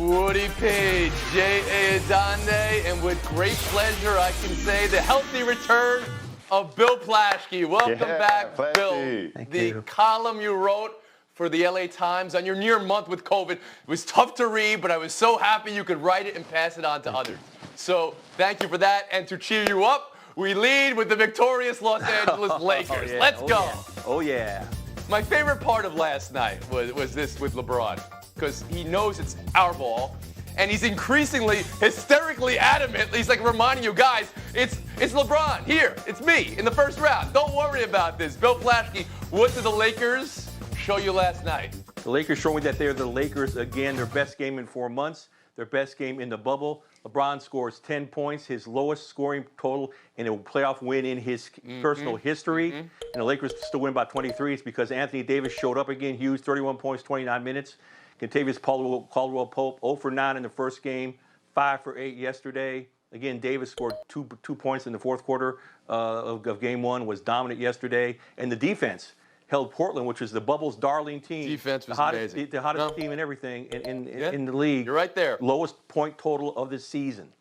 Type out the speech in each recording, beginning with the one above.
Woody Page, J.A. Adande, and with great pleasure, I can say the healthy return of Bill Plaschke. Welcome back, Plaschke. Bill. Thank the you. column you wrote for the LA Times on your near month with COVID. It was tough to read, but I was so happy you could write it and pass it on to others. So thank you for that. And to cheer you up, we lead with the victorious Los Angeles Lakers. Yeah. Let's go. Yeah. Oh, yeah. My favorite part of last night was this with LeBron, because he knows it's our ball, and he's increasingly hysterically adamant. He's like reminding you guys, it's LeBron here, it's me in the first round. Don't worry about this. Bill Plaschke, what did the Lakers show you last night? The Lakers showing that they're the Lakers again, their best game in 4 months, their best game in the bubble. LeBron scores 10 points, his lowest scoring total in a playoff win in his personal history. And the Lakers still win by 23. It's because Anthony Davis showed up again, huge, 31 points, 29 minutes. Contavious Caldwell-Pope, 0 for 9 in the first game, 5 for 8 yesterday. Again, Davis scored two points in the fourth quarter of game one, was dominant yesterday. And the defense held Portland, which was the bubble's darling team. Defense was amazing. The hottest No. team in everything in the league. You're right there. Lowest point total of the season.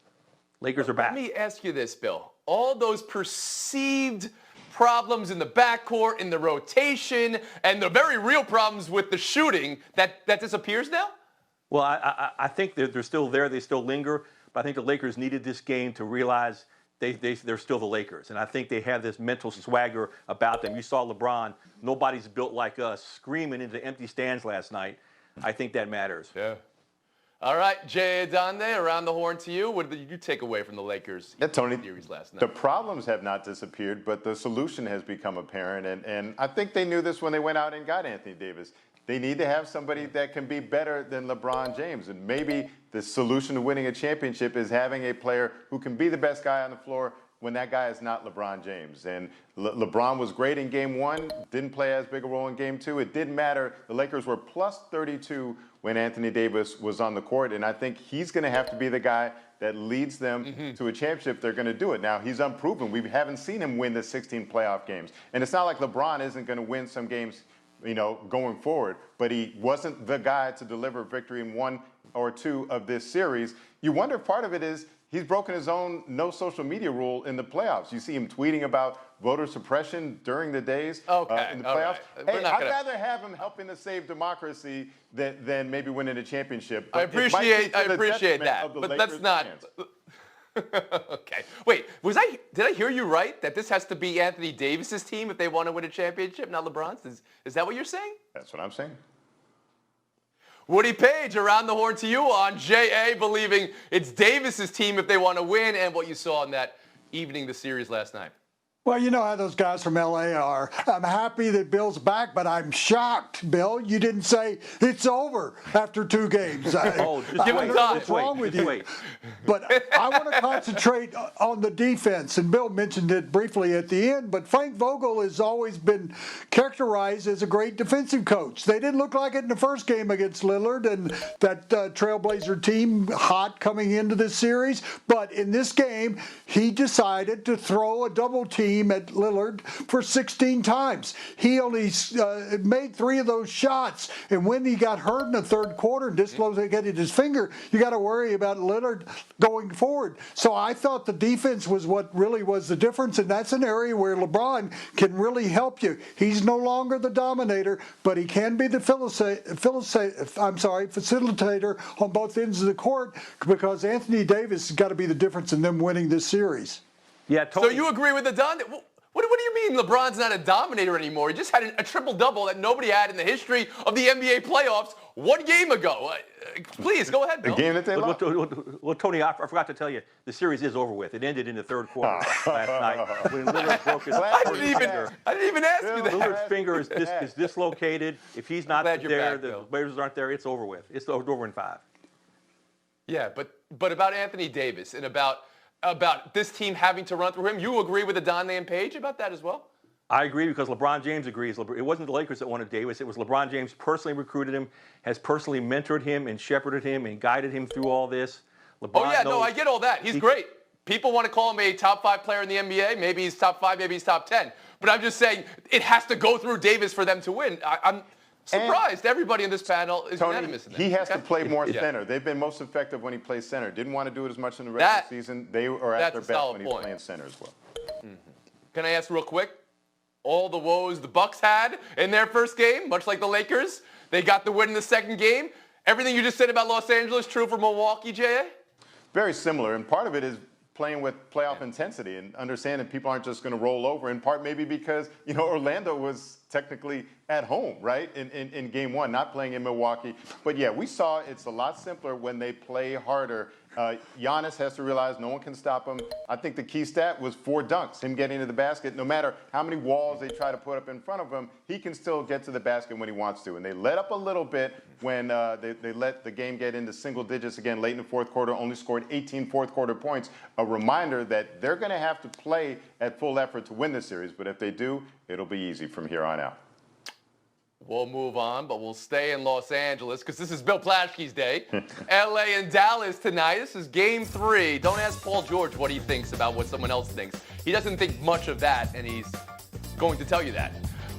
Lakers are back. Let me ask you this, Bill. All those perceived problems in the backcourt, in the rotation, and the very real problems with the shooting, that disappears now? Well, I think they're still there. They still linger. But I think the Lakers needed this game to realize they're still the Lakers. And I think they have this mental swagger about them. You saw LeBron, nobody's built like us, screaming into empty stands last night. I think that matters. Yeah. All right, J.A. Adande, around the horn to you. What did you take away from the Lakers Tony, series last night? the problems have not disappeared, but the solution has become apparent. And I think they knew this when they went out and got Anthony Davis. They need to have somebody that can be better than LeBron James. And maybe the solution to winning a championship is having a player who can be the best guy on the floor when that guy is not LeBron James. And LeBron was great in game one, didn't play as big a role in game two. It didn't matter. The Lakers were plus 32 when Anthony Davis was on the court. And I think he's going to have to be the guy that leads them to a championship. They're going to do it. Now, he's unproven. We haven't seen him win the 16 playoff games. And it's not like LeBron isn't going to win some games, going forward, but he wasn't the guy to deliver victory in one or two of this series. You wonder if part of it is he's broken his own no social media rule in the playoffs. You see him tweeting about voter suppression during the days in the playoffs. Right. Hey, I'd rather have him helping to save democracy than maybe winning a championship. I appreciate that, but let's not. Okay. Wait, did I hear you right that this has to be Anthony Davis's team if they want to win a championship, not LeBron's? Is that what you're saying? That's what I'm saying. Woody Page, around the horn to you on J.A. believing it's Davis's team if they want to win, and what you saw in that evening, the series last night. Well, you know how those guys from L.A. are. I'm happy that Bill's back, but I'm shocked, Bill. You didn't say it's over after 2 games. Just give him time. What's wrong with you? But I want to concentrate on the defense, and Bill mentioned it briefly at the end, but Frank Vogel has always been characterized as a great defensive coach. They didn't look like it in the first game against Lillard and that Trailblazer team hot coming into this series, but in this game, he decided to throw a double team at Lillard for 16 times. He only made 3 of those shots, and when he got hurt in the third quarter and dislocated his finger, you got to worry about Lillard going forward. So I thought the defense was what really was the difference, and that's an area where LeBron can really help you. He's no longer the dominator, but he can be the facilitator on both ends of the court, because Anthony Davis has got to be the difference in them winning this series. Yeah, So you agree with the Don? What do you mean LeBron's not a dominator anymore? He just had a triple-double that nobody had in the history of the NBA playoffs 1 game ago. Please, go ahead, Bill. The game that they lost. Well, Tony, I forgot to tell you, the series is over with. It ended in the third quarter last night when Lillard broke his finger. I didn't even ask you that. Lillard's finger is dislocated. If he's not Glad you're there, back, the Bill. Blazers aren't there, it's over with. It's over in 5. Yeah, but about Anthony Davis and about this team having to run through him, you agree with Adonde and Page about that as well? I agree because LeBron James agrees. It wasn't the Lakers that wanted Davis. It was LeBron James personally recruited him, has personally mentored him and shepherded him and guided him through all this. I get all that. He's great. People want to call him a top 5 player in the NBA. Maybe he's top 5, maybe he's top 10. But I'm just saying it has to go through Davis for them to win. Surprised. Everybody in this panel is Tony, unanimous in that. he has to Okay? play more Yeah. center. They've been most effective when he plays center. Didn't want to do it as much in the regular season. They are at their that's a best solid when he's point. playing center as well. Can I ask real quick? All the woes the Bucks had in their first game, much like the Lakers, they got the win in the second game. Everything you just said about Los Angeles true for Milwaukee, J.A.? Very similar, and part of it is playing with playoff intensity and understanding people aren't just going to roll over, in part maybe because, Orlando was technically at home, right, in game one, not playing in Milwaukee. But, yeah, we saw it's a lot simpler when they play harder. Giannis has to realize no one can stop him. I think the key stat was 4 dunks, him getting to the basket. No matter how many walls they try to put up in front of him, he can still get to the basket when he wants to. And they let up a little bit when they let the game get into single digits again late in the fourth quarter, only scored 18 fourth quarter points. A reminder that they're going to have to play at full effort to win this series. But if they do, it'll be easy from here on out. We'll move on, but we'll stay in Los Angeles because this is Bill Plaschke's day. L.A. and Dallas tonight. This is Game 3. Don't ask Paul George what he thinks about what someone else thinks. He doesn't think much of that, and he's going to tell you that.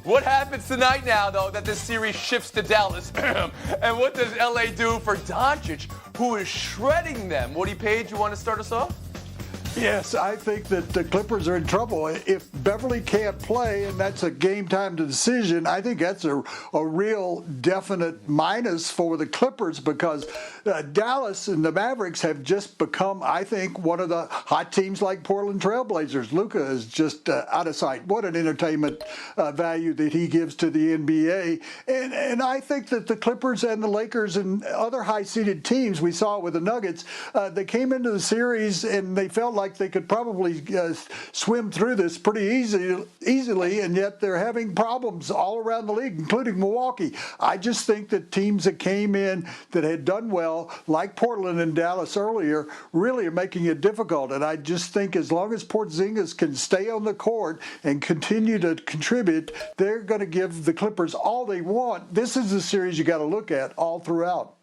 What happens tonight now, though, that this series shifts to Dallas? And what does L.A. do for Doncic, who is shredding them? Woody Page, you want to start us off? Yes, I think that the Clippers are in trouble. If Beverly can't play and that's a game time decision, I think that's a real definite minus for the Clippers because Dallas and the Mavericks have just become, I think, one of the hot teams like Portland Trailblazers. Luka is just out of sight. What an entertainment value that he gives to the NBA. And I think that the Clippers and the Lakers and other high-seeded teams, we saw it with the Nuggets, they came into the series and they felt like they could probably swim through this pretty easily, and yet they're having problems all around the league, including Milwaukee. I just think that teams that came in that had done well, like Portland and Dallas earlier, really are making it difficult. And I just think as long as Porzingis can stay on the court and continue to contribute, they're going to give the Clippers all they want. This is the series you got to look at all throughout.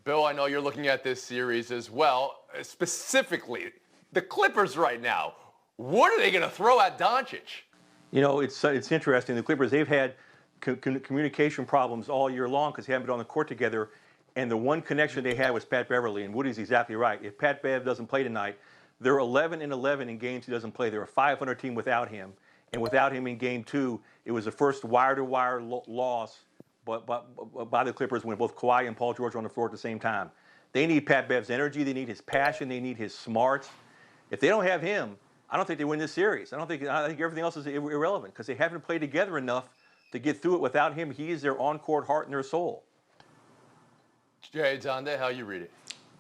Bill, I know you're looking at this series as well. Specifically, the Clippers right now, what are they going to throw at Doncic? It's interesting. The Clippers, they've had communication problems all year long because they haven't been on the court together. And the one connection they had was Pat Beverly. And Woody's exactly right. If Pat Bev doesn't play tonight, they're 11-11 in games he doesn't play. They're a 500 team without him. And without him in game 2, it was the first wire-to-wire loss by the Clippers when both Kawhi and Paul George were on the floor at the same time. They need Pat Bev's energy. They need his passion. They need his smarts. If they don't have him, I don't think they win this series. I think everything else is irrelevant because they haven't played together enough to get through it without him. He is their on-court heart and their soul. Jay Zonde, how you read it?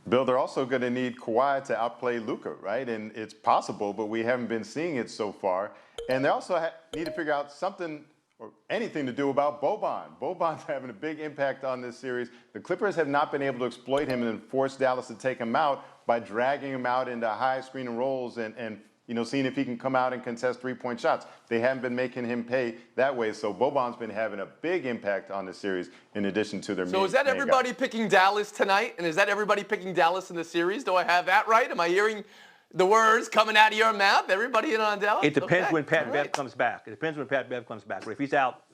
Bill, they're also going to need Kawhi to outplay Luka, right? And it's possible, but we haven't been seeing it so far. And they also need to figure out something or anything to do about Boban. Boban's having a big impact on this series. The Clippers have not been able to exploit him and force Dallas to take him out by dragging him out into high screen and rolls and seeing if he can come out and contest three-point shots. They haven't been making him pay that way. So Boban's been having a big impact on the series in addition to their So is that everybody picking Dallas tonight? And is that everybody picking Dallas in the series? Do I have that right? Am I hearing the words coming out of your mouth? Everybody in on Dallas? It depends when Pat Bev comes back. It depends when Pat Bev comes back. But if he's out,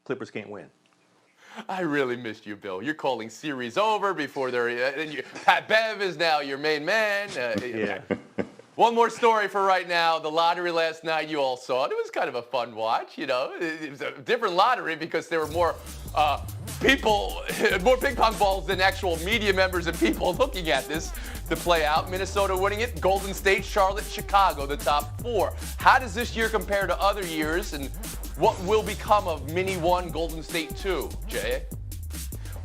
Clippers can't win. I really missed you, Bill. You're calling series over before they're. Pat Bev is now your main man. Yeah. One more story for right now. The lottery last night, you all saw it. It was kind of a fun watch, It was a different lottery because there were more people, more ping pong balls than actual media members and people looking at this to play out. Minnesota winning it, Golden State, Charlotte, Chicago, the top 4. How does this year compare to other years, and what will become of Mini 1, Golden State 2, Jay?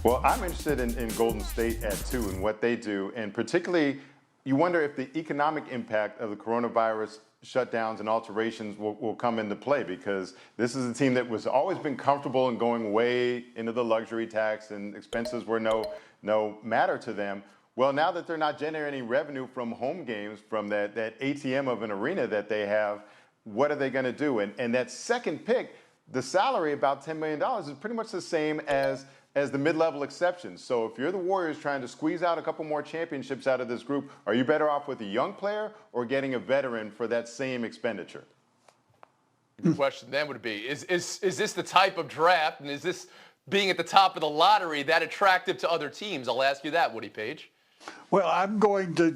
Well, I'm interested in Golden State at 2 and what they do, and particularly you wonder if the economic impact of the coronavirus shutdowns and alterations will come into play, because this is a team that was always been comfortable in going way into the luxury tax and expenses were no matter to them. Well, now that they're not generating revenue from home games, from that ATM of an arena that they have, what are they going to do? And that second pick, the salary, about $10 million, is pretty much the same as the mid-level exceptions. So if you're the Warriors trying to squeeze out a couple more championships out of this group, are you better off with a young player or getting a veteran for that same expenditure? The question then would be, is this the type of draft, and is this being at the top of the lottery that attractive to other teams? I'll ask you that, Woody Page. Well, I'm going to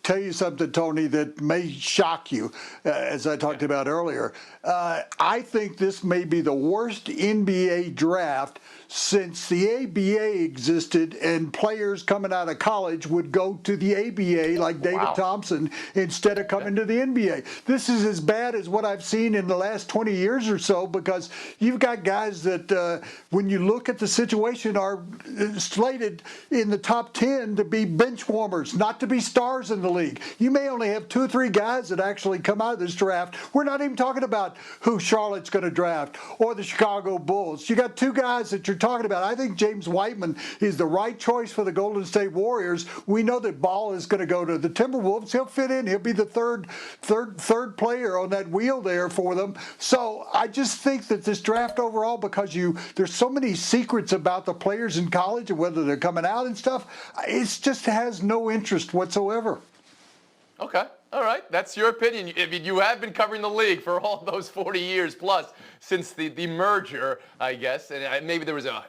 tell you something, Tony, that may shock you, as I talked about earlier. I think this may be the worst NBA draft since the ABA existed and players coming out of college would go to the ABA like David Thompson instead of coming to the NBA. This is as bad as what I've seen in the last 20 years or so, because you've got guys that, when you look at the situation, are slated in the top 10 to be bench warmers, not to be stars in the league. You may only have 2 or 3 guys that actually come out of this draft. We're not even talking about who Charlotte's going to draft or the Chicago Bulls. You got 2 guys that you're talking about. I think James Whiteman is the right choice for the Golden State Warriors. We know that Ball is going to go to the Timberwolves. He'll fit in. He'll be the third player on that wheel there for them. So I just think that this draft overall, because there's so many secrets about the players in college and whether they're coming out and stuff, it just has no interest whatsoever. Okay. All right. That's your opinion. I mean, you have been covering the league for all those 40 years plus since the merger, I guess. And maybe there was a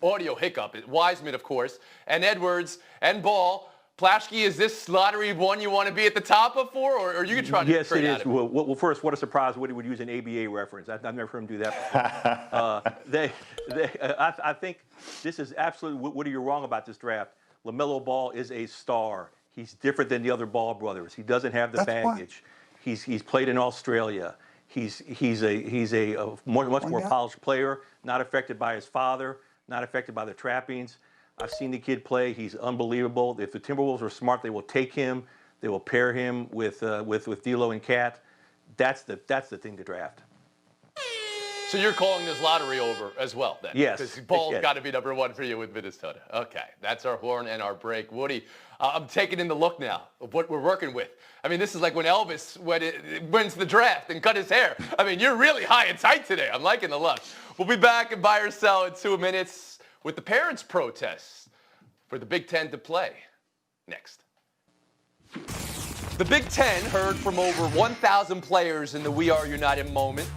audio hiccup. Wiseman, of course, and Edwards and Ball. Plaschke, is this lottery one you want to be at the top of for, or are you trying to Yes, it is. it? Well, first, what a surprise Woody would use an ABA reference. I've never heard him do that before. I think this is absolutely, Woody, you're wrong about this draft. LaMelo Ball is a star. He's different than the other Ball brothers. He doesn't have the baggage. He's played in Australia. He's a much more polished player, not affected by his father, not affected by the trappings. I've seen the kid play. He's unbelievable. If the Timberwolves are smart, they will take him. They will pair him with D'Lo and Cat. That's the thing to draft. So you're calling this lottery over as well, then? Yes. Because Ball's got to be number 1 for you with Minnesota. Okay, that's our horn and our break. Woody, I'm taking in the look now of what we're working with. I mean, this is like when Elvis wins the draft and cut his hair. I mean, you're really high and tight today. I'm liking the look. We'll be back and buy or sell in 2 minutes with the parents' protests for the Big Ten to play next. The Big Ten heard from over 1,000 players in the We Are United moment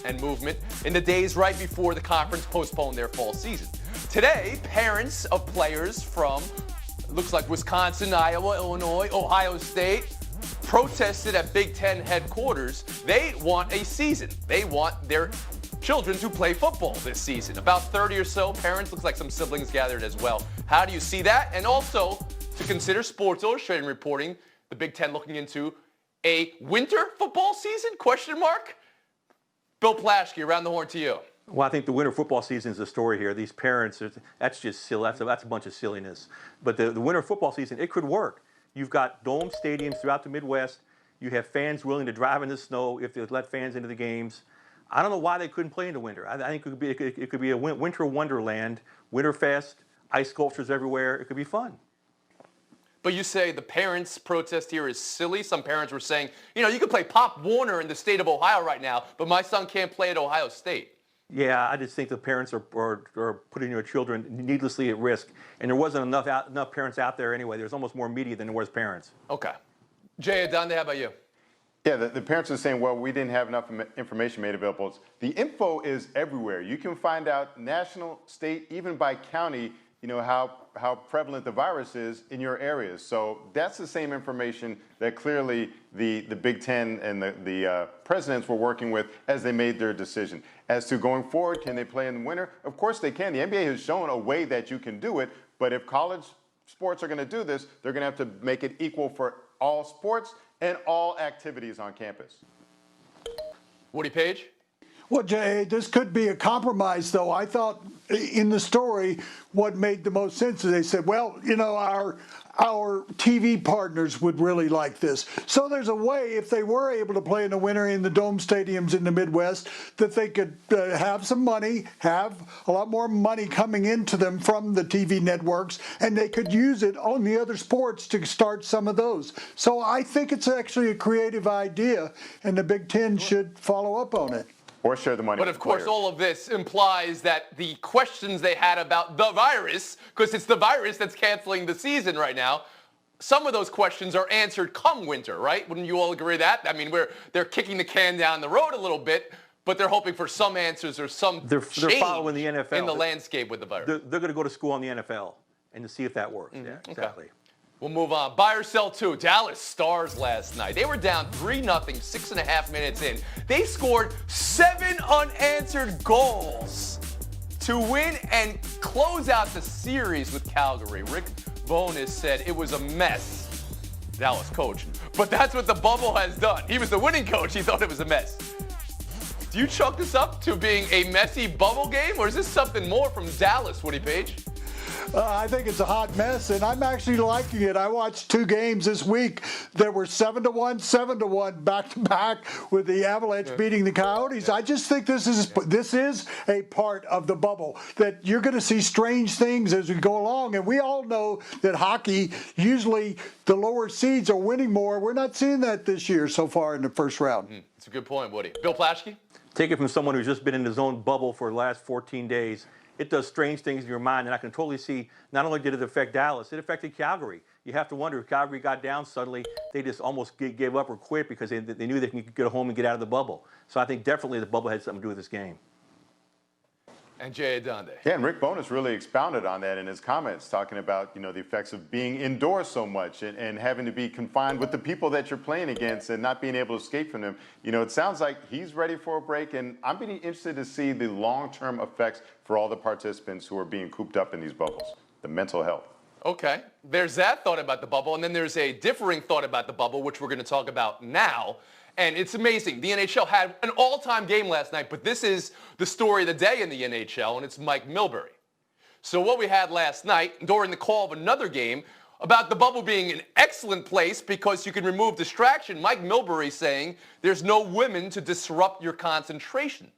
and movement in the days right before the conference postponed their fall season. Today, parents of players from, looks like Wisconsin, Iowa, Illinois, Ohio State, protested at Big Ten headquarters. They want a season. They want their children to play football this season. About 30 or so parents, looks like some siblings gathered as well. How do you see that? And also, to consider, Sports Illustrated reporting the Big Ten looking into a winter football season, question mark? Bill Plaschke, around the horn to you. Well, I think the winter football season is the story here. These parents, that's just silly. That's a bunch of silliness. But the winter football season, it could work. You've got dome stadiums throughout the Midwest. You have fans willing to drive in the snow if they let fans into the games. I don't know why they couldn't play in the winter. I think it could be a winter wonderland, Winterfest, ice sculptures everywhere. It could be fun. But you say the parents' protest here is silly. Some parents were saying, you can play Pop Warner in the state of Ohio right now, but my son can't play at Ohio State. Yeah, I just think the parents are putting their children needlessly at risk. And there wasn't enough parents out there anyway. There's almost more media than there was parents. Okay. Jay Adonde, how about you? Yeah, the parents are saying, well, we didn't have enough information made available. The info is everywhere. You can find out national, state, even by county, how prevalent the virus is in your areas. So that's the same information that clearly the Big Ten and the presidents were working with as they made their decision. As to going forward, can they play in the winter? Of course they can. The NBA has shown a way that you can do it, but if college sports are going to do this, they're going to have to make it equal for all sports and all activities on campus. Woody Page? Well, Jay, this could be a compromise, though. I thought in the story, what made the most sense is they said, well, our TV partners would really like this. So there's a way, if they were able to play in the winter in the dome stadiums in the Midwest, that they could have some money, have a lot more money coming into them from the TV networks, and they could use it on the other sports to start some of those. So I think it's actually a creative idea, and the Big Ten should follow up on it. Or share the money. But of course, all of this implies that the questions they had about the virus, because it's the virus that's canceling the season right now, some of those questions are answered come winter, right? Wouldn't you all agree that? I mean, they're kicking the can down the road a little bit, but they're hoping for some answers or some They're change following the NFL. in the landscape with the virus. They're going to go to school on the NFL and to see if that works. Yeah, exactly. Okay. We'll move on. Buy or sell two. Dallas Stars last night. They were down 3-0, 6.5 minutes in. They scored 7 unanswered goals to win and close out the series with Calgary. Rick Bowness said it was a mess. Dallas coach. But that's what the bubble has done. He was the winning coach. He thought it was a mess. Do you chalk this up to being a messy bubble game, or is this something more from Dallas, Woody Page? I think it's a hot mess, and I'm actually liking it. I watched 2 games this week that were 7-1, 7-1 back-to-back with the Avalanche beating the Coyotes. I just think this is a part of the bubble, that you're going to see strange things as we go along. And we all know that hockey, usually the lower seeds are winning more. We're not seeing that this year so far in the first round. That's a good point, Woody. Bill Plaschke? Take it from someone who's just been in his own bubble for the last 14 days. It does strange things in your mind, and I can totally see not only did it affect Dallas, it affected Calgary. You have to wonder if Calgary got down suddenly, they just almost gave up or quit because they knew they could get home and get out of the bubble. So I think definitely the bubble had something to do with this game. And Jay Adonde. Yeah, and Rick Bowness really expounded on that in his comments, talking about, the effects of being indoors so much and having to be confined with the people that you're playing against and not being able to escape from them. It sounds like he's ready for a break, and I'm really interested to see the long-term effects for all the participants who are being cooped up in these bubbles, the mental health. Okay, there's that thought about the bubble, and then there's a differing thought about the bubble, which we're going to talk about now. And it's amazing. The NHL had an all-time game last night, but this is the story of the day in the NHL, and it's Mike Milbury. So what we had last night, during the call of another game, about the bubble being an excellent place because you can remove distraction, Mike Milbury saying there's no women to disrupt your concentration.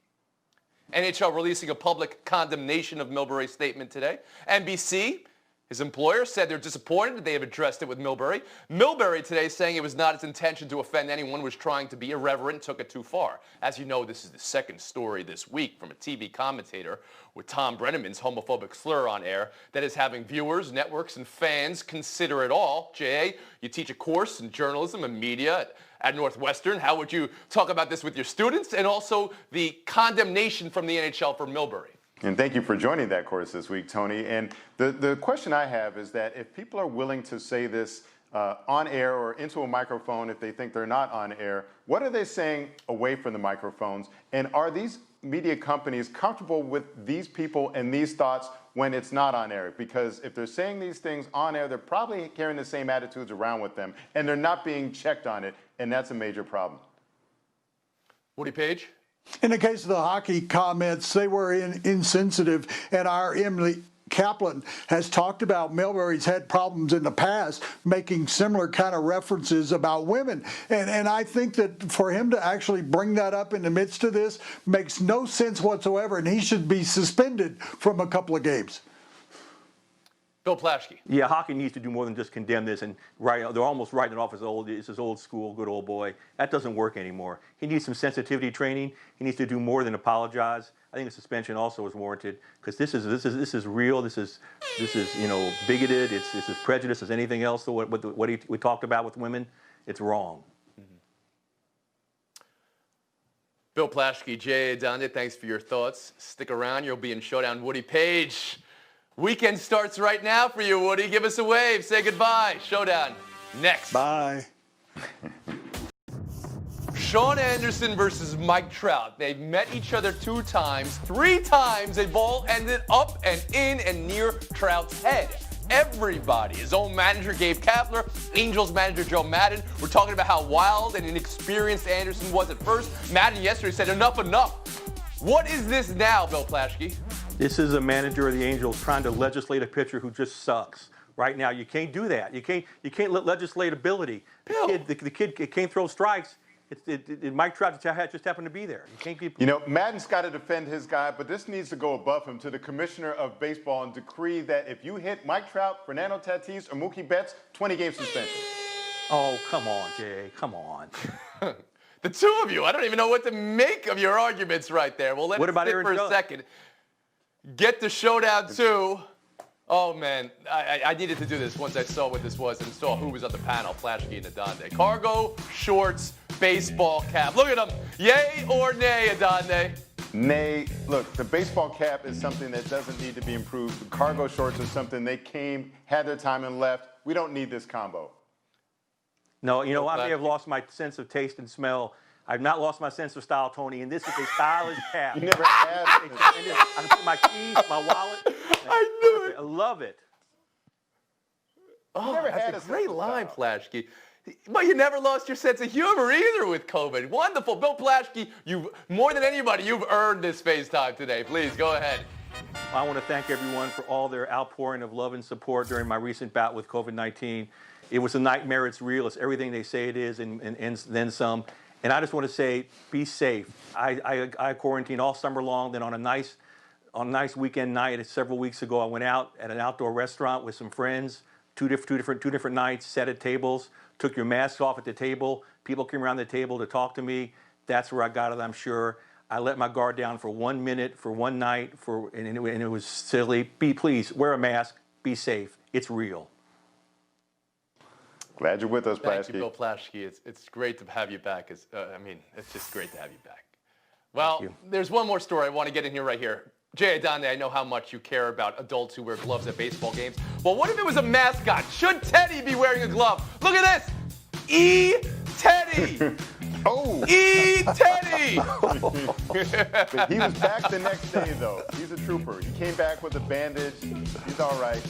NHL releasing a public condemnation of Milbury's statement today. NBC, his employer, said they're disappointed that they have addressed it with Milbury. Milbury today saying it was not his intention to offend anyone, was trying to be irreverent, took it too far. As you know, this is the second story this week from a TV commentator with Tom Brenneman's homophobic slur on air that is having viewers, networks, and fans consider it all. J.A., you teach a course in journalism and media at Northwestern. How would you talk about this with your students? And also the condemnation from the NHL for Milbury. And thank you for joining that course this week, Tony. And the question I have is that if people are willing to say this on air or into a microphone if they think they're not on air, what are they saying away from the microphones? And are these media companies comfortable with these people and these thoughts when it's not on air? Because if they're saying these things on air, they're probably carrying the same attitudes around with them, and they're not being checked on it, and that's a major problem. Woody Page? In the case of the hockey comments, they were insensitive, and our Emily Kaplan has talked about Milbury's had problems in the past making similar kind of references about women. And I think that for him to actually bring that up in the midst of this makes no sense whatsoever, and he should be suspended from a couple of games. Bill Plaschke. Yeah, hockey needs to do more than just condemn this and they're almost writing it off as it's his old school, good old boy. That doesn't work anymore. He needs some sensitivity training. He needs to do more than apologize. I think a suspension also is warranted because this is real. This is bigoted. It's as prejudice as anything else. What we talked about with women, it's wrong. Bill Plaschke, Jay Adonde, thanks for your thoughts. Stick around. You'll be in Showdown. Woody Page. Weekend starts right now for you, Woody. Give us a wave. Say goodbye. Showdown next. Bye. Sean Anderson versus Mike Trout. They've met each other 2 times. 3 times a ball ended up and in and near Trout's head. Everybody, his own manager Gabe Kapler, Angels manager Joe Madden, were talking about how wild and inexperienced Anderson was at first. Madden yesterday said enough. What is this now, Bill Plaschke? This is a manager of the Angels trying to legislate a pitcher who just sucks. Right now, you can't do that. You can't legislate ability. The kid can't throw strikes. Mike Trout just happened to be there. You can't keep. Madden's got to defend his guy, but this needs to go above him to the commissioner of baseball and decree that if you hit Mike Trout, Fernando Tatis, or Mookie Betts, 20-game suspension. Oh, come on, Jay. Come on. The 2 of you, I don't even know what to make of your arguments right there. Well, let it sit for a second. Get to Showdown 2 Oh, man, I needed to do this once I saw what this was and saw who was on the panel, Flashkey and Adonde. Cargo, shorts, baseball cap. Look at them. Yay or nay, Adonde? Nay, look, the baseball cap is something that doesn't need to be improved. The cargo shorts are something they came, had their time, and left. We don't need this combo. No, you know, I may have lost my sense of taste and smell. I've not lost my sense of style, Tony, and this is a stylish cap. You never had I can put my keys, my wallet. I knew it. I love it. Oh, never had that's a a great sense of line, style. Flashkey. But you never lost your sense of humor either with COVID. Wonderful. Bill Plashke, you more than anybody, you've earned this FaceTime today. Please, go ahead. I want to thank everyone for all their outpouring of love and support during my recent bout with COVID-19. It was a nightmare. It's real. It's everything they say it is and then some. And I just want to say, be safe. I quarantined all summer long. Then on a nice weekend night several weeks ago, I went out at an outdoor restaurant with some friends, two different nights, set at tables, took your mask off at the table. People came around the table to talk to me. That's where I got it, I'm sure. I let my guard down for 1 minute, for one night, and it was silly. Please, wear a mask. Be safe. It's real. Glad you're with us, Thank you, Plashke. Bill Plashke. It's great to have you back. It's just great to have you back. Well, there's one more story I want to get in here right here. Jay Adonde, I know how much you care about adults who wear gloves at baseball games. Well, what if it was a mascot? Should Teddy be wearing a glove? Look at this. E-Teddy. Oh! E-Teddy. But he was back the next day, though. He's a trooper. He came back with a bandage. He's all right.